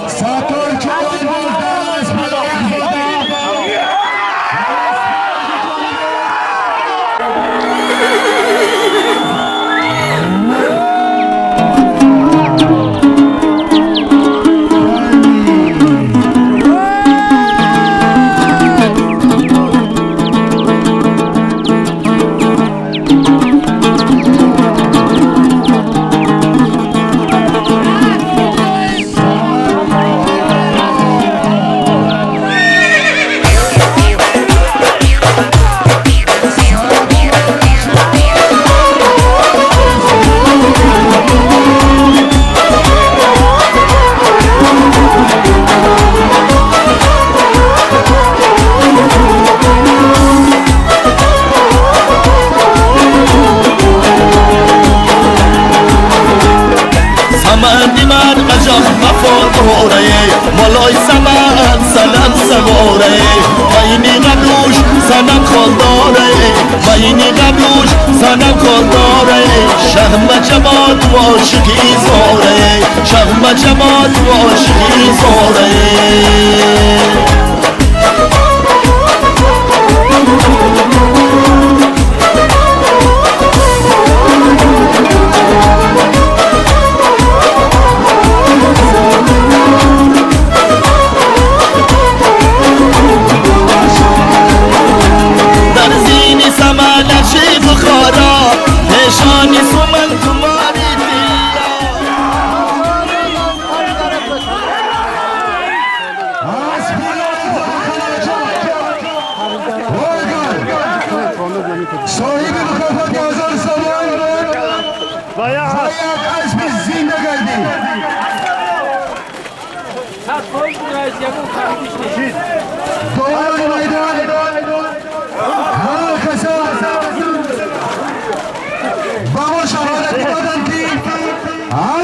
ساتور مالای سمن سنم سواره اینی قبلوش سنم خالداره اینی قبلوش سنم خالداره شهم جمال و عاشقی زاره شهم جمال و عاشقی زاره نشانی سومن کماری صاحب مکافات آزاد سامان باید از biz زنده گردیم دوران میدان هر کسا با ما شهادت دادن که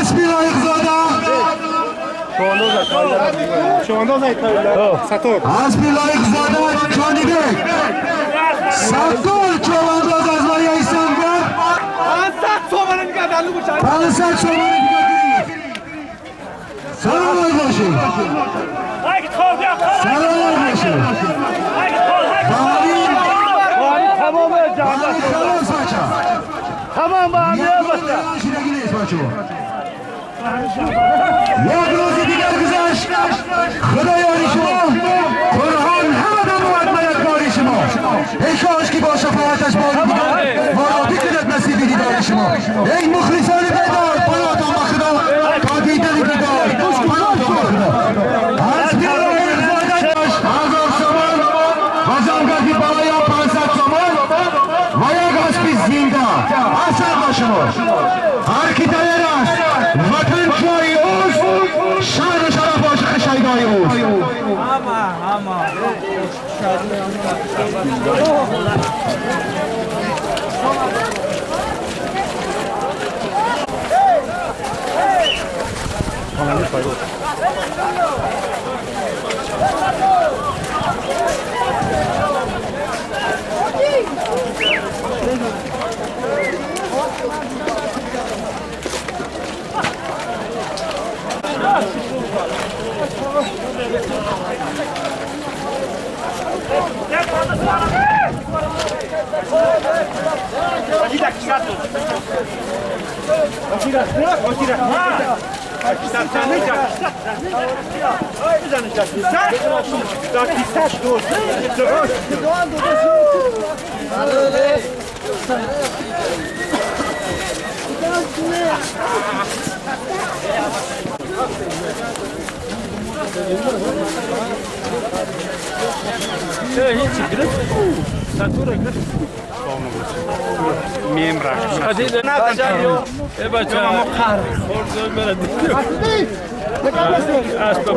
اسب لایق زاده اسب لایق زاده چانیده ساتور چوانداز از مایی ایسانگر 500 تومن دیگه سلام باشید سلام باشید تمام جهان تمام با هم یک روز دیگر گذشت خدایانی شما قرآن همه دمواد میدکاری شما ای کاش که با شفاعتش باری دیگر ما را بکند نصیبی دیدار شما ای مخلصان بیدار پناهتان با خدا تا دیدن دیدار پناهتان با خدا از بیرون ارزادش هزار سامان و زنگردی بالا 500 سامان و یک اسب زنده اصلا با شما هر کی تایر است وطن جای اوست شهر و شرف عاشق شیدای اوست همه